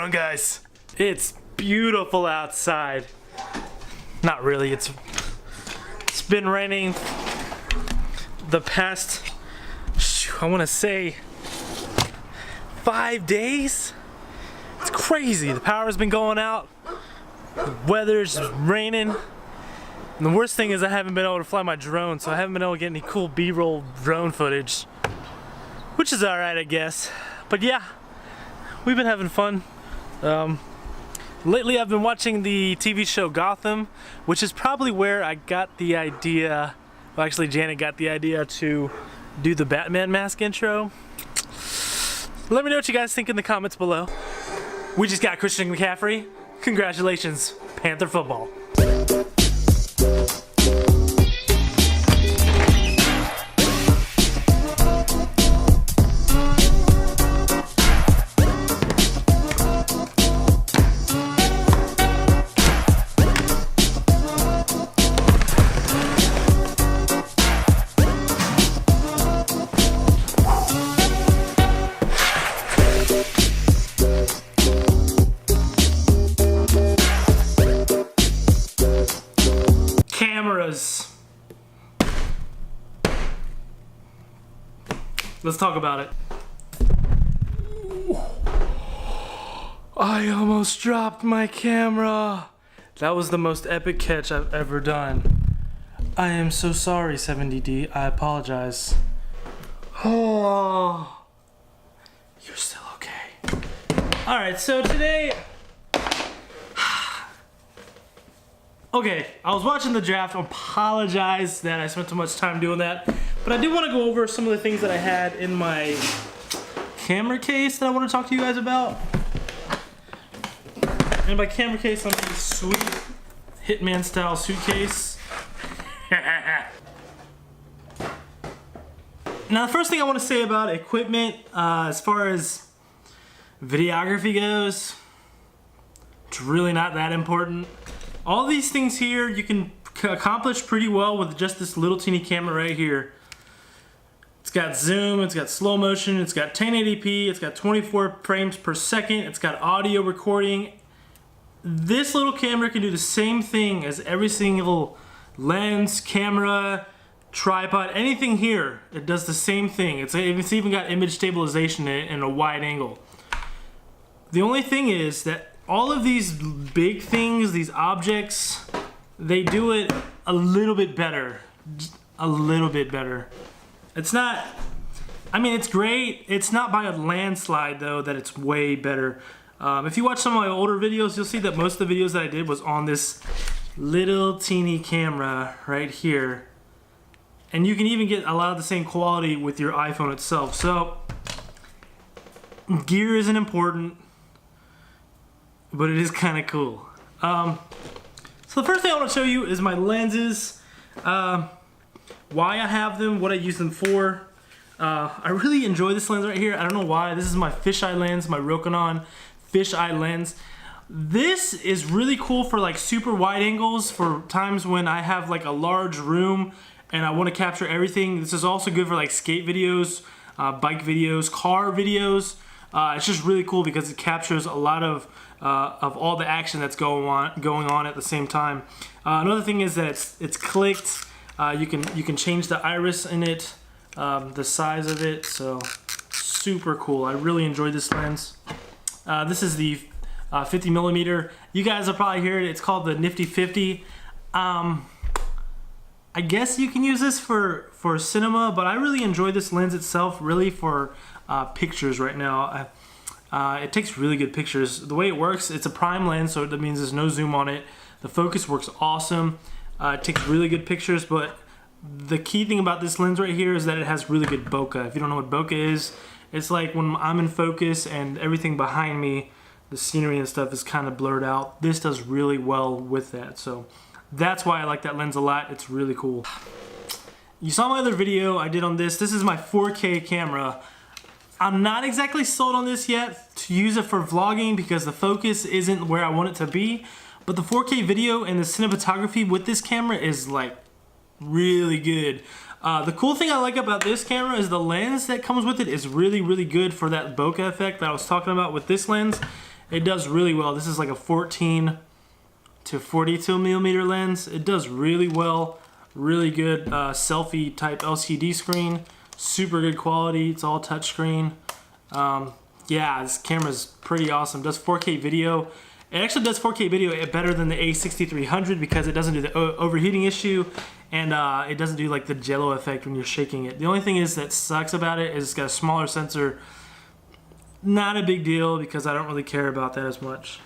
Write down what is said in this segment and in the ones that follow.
on, guys? It's beautiful outside. Not really, it's been raining the past, I want to say 5 days. It's crazy. The power's been going out, the weather's raining, and the worst thing is I haven't been able to fly my drone, so I haven't been able to get any cool B-roll drone footage, which is alright, I guess. But yeah, we've been having fun. Lately I've been watching the TV show Gotham, which is probably where I got the idea, well actually Janet got the idea to do the Batman mask intro. Let me know what you guys think in the comments below. We just got Christian McCaffrey. Congratulations, Panther football. Cameras. Let's talk about it. I almost dropped my camera. That was the most epic catch I've ever done. I am so sorry, 70D. I apologize. Oh, you're still okay. Alright, so today, okay, I was watching the draft. I apologize that I spent too much time doing that, but I do want to go over some of the things that I had in my camera case that I want to talk to you guys about. And by camera case, I'm this sweet Hitman style suitcase. Now, the first thing I want to say about equipment, as far as videography goes, it's really not that important. All these things here you can accomplish pretty well with just this little teeny camera right here. It's got zoom, it's got slow motion, it's got 1080p, it's got 24 frames per second, it's got audio recording. This little camera can do the same thing as every single lens, camera, tripod, anything here. It does the same thing. It's even got image stabilization in it and a wide angle. The only thing is that all of these big things, these objects, they do it a little bit better. A little bit better. It's not, I mean, it's great. It's not by a landslide though that it's way better. If you watch some of my older videos, you'll see that most of the videos that I did was on this little teeny camera right here. And you can even get a lot of the same quality with your iPhone itself. So, gear isn't important, but it is kind of cool. So the first thing I want to show you is my lenses, why I have them, what I use them for. I really enjoy this lens right here. I don't know why. This is my fisheye lens, my Rokinon fisheye lens. This is really cool for like super wide angles, for times when I have like a large room and I want to capture everything. This is also good for like skate videos, bike videos, car videos. It's just really cool because it captures a lot of all the action that's going on at the same time. Another thing is that it's clicked. You can change the iris in it, the size of it. So super cool. I really enjoy this lens. This is the 50mm. You guys will probably hear it. It's called the Nifty 50. I guess you can use this for cinema, but I really enjoy this lens itself, really for pictures right now. It takes really good pictures. The way it works, it's a prime lens, so that means there's no zoom on it. The focus works awesome. It takes really good pictures, but the key thing about this lens right here is that it has really good bokeh. If you don't know what bokeh is, it's like when I'm in focus and everything behind me, the scenery and stuff is kind of blurred out. This does really well with that, so that's why I like that lens a lot. It's really cool. You saw my other video I did on this. This is my 4K camera. I'm not exactly sold on this yet to use it for vlogging because the focus isn't where I want it to be, but the 4K video and the cinematography with this camera is like really good. The cool thing I like about this camera is the lens that comes with it is really, really good for that bokeh effect that I was talking about with this lens. It does really well. This is like a 14 to 42 millimeter lens. It does really well. Really good selfie type LCD screen. Super good quality. It's all touchscreen. Yeah, this camera's pretty awesome. Does 4K video. It actually does 4K video better than the A6300 because it doesn't do the overheating issue, and it doesn't do like the jello effect when you're shaking it. The only thing is that sucks about it is it's got a smaller sensor. Not a big deal because I don't really care about that as much.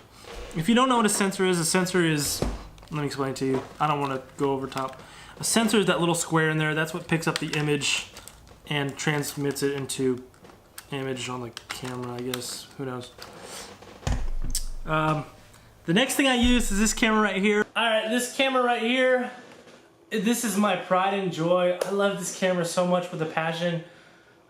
If you don't know what a sensor is, let me explain it to you. I don't want to go over top. A sensor is that little square in there. That's what picks up the image and transmits it into image on the camera, I guess. Who knows? The next thing I use is this camera right here. Alright, this camera right here, this is my pride and joy. I love this camera so much with a passion.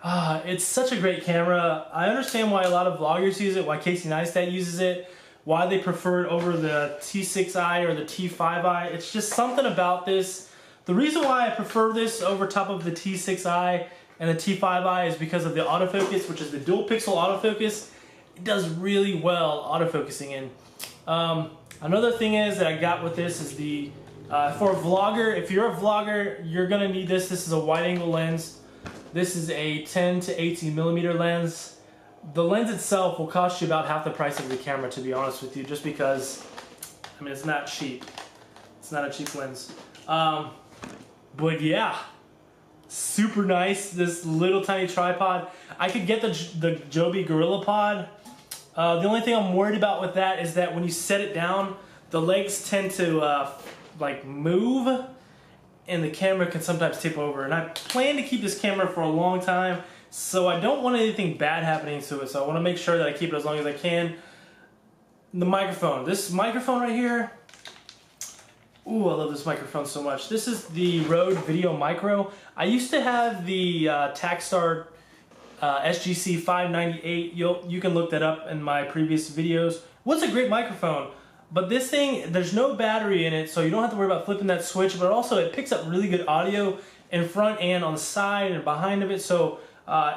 It's such a great camera. I understand why a lot of vloggers use it, why Casey Neistat uses it, why they prefer it over the T6i or the T5i. It's just something about this. The reason why I prefer this over top of the T6i and the T5i is because of the autofocus, which is the dual pixel autofocus. It does really well autofocusing in. Another thing is that I got with this is the, for a vlogger, if you're a vlogger, you're gonna need this. This is a wide angle lens. This is a 10 to 18 millimeter lens. The lens itself will cost you about half the price of the camera, to be honest with you, just because, I mean, it's not cheap. It's not a cheap lens. But yeah, super nice, this little tiny tripod. I could get the Joby Gorilla Pod. The only thing I'm worried about with that is that when you set it down, the legs tend to like move, and the camera can sometimes tip over. And I plan to keep this camera for a long time, so I don't want anything bad happening to it. So I want to make sure that I keep it as long as I can. The microphone. This microphone right here. Ooh, I love this microphone so much. This is the Rode VideoMicro. I used to have the Takstar SGC 598. You can look that up in my previous videos. What's a great microphone? But this thing, there's no battery in it, so you don't have to worry about flipping that switch, but also it picks up really good audio in front and on the side and behind of it, so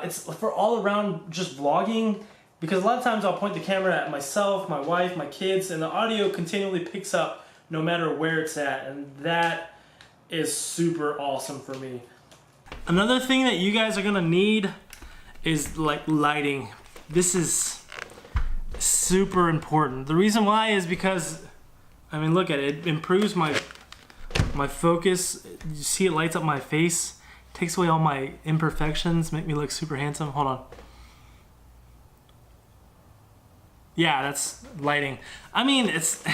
it's for all around just vlogging, because a lot of times I'll point the camera at myself, my wife, my kids, and the audio continually picks up no matter where it's at, and that is super awesome for me. Another thing that you guys are gonna need is like lighting. This is super important. The reason why is because, I mean, look at it. It improves my focus. You see it lights up my face. Takes away all my imperfections. Make me look super handsome. Hold on. Yeah, that's lighting. I mean, it's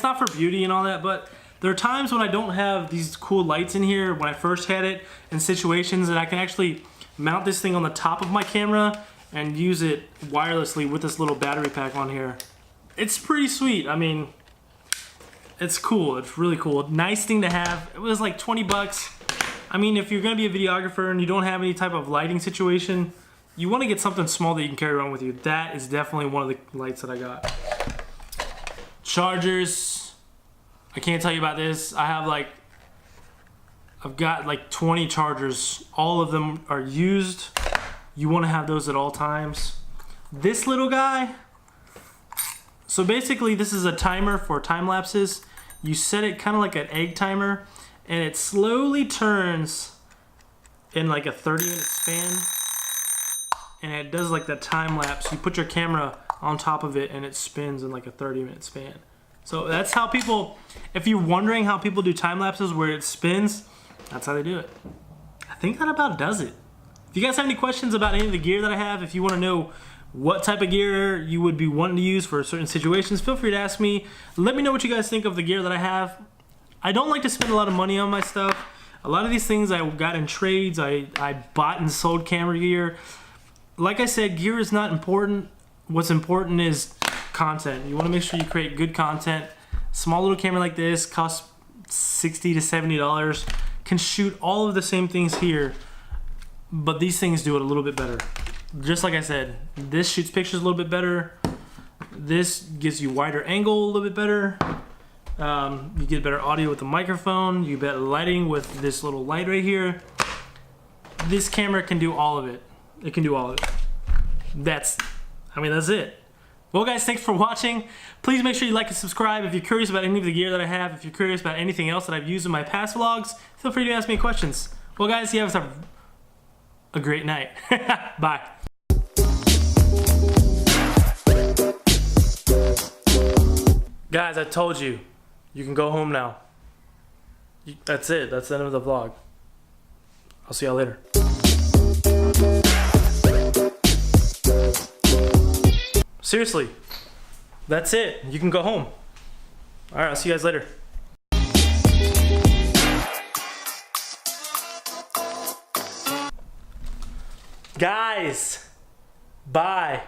not for beauty and all that, but there are times when I don't have these cool lights in here when I first had it in situations, and I can actually mount this thing on the top of my camera and use it wirelessly with this little battery pack on here. It's pretty sweet. I mean, it's cool. It's really cool. Nice thing to have. It was like 20 bucks. I mean, if you're gonna be a videographer and you don't have any type of lighting situation, you wanna get something small that you can carry around with you. That is definitely one of the lights that I got. Chargers. I can't tell you about this. I've got like 20 chargers. All of them are used. You want to have those at all times. This little guy, so basically this is a timer for time lapses. You set it kind of like an egg timer, and it slowly turns in like a 30-minute span, and it does like that time lapse. You put your camera on top of it and it spins in like a 30-minute span. So that's how people, if you're wondering how people do time lapses where it spins, that's how they do it. I think that about does it. If you guys have any questions about any of the gear that I have, if you want to know what type of gear you would be wanting to use for certain situations, feel free to ask me. Let me know what you guys think of the gear that I have. I don't like to spend a lot of money on my stuff. A lot of these things I got in trades. I bought and sold camera gear. Like I said, gear is not important. What's important is content. You want to make sure you create good content. Small little camera like this costs $60 to $70. Can shoot all of the same things here, but these things do it a little bit better. Just like I said, this shoots pictures a little bit better. This gives you wider angle a little bit better. You get better audio with the microphone. You get lighting with this little light right here. This camera can do all of it. It can do all of it. That's it. Well guys, thanks for watching. Please make sure you like and subscribe. If you're curious about any of the gear that I have, if you're curious about anything else that I've used in my past vlogs, feel free to ask me questions. Well guys, you have a great night. Bye. Guys, I told you, you can go home now. That's it. That's the end of the vlog. I'll see y'all later. Seriously, that's it. You can go home. All right, I'll see you guys later. Guys, bye.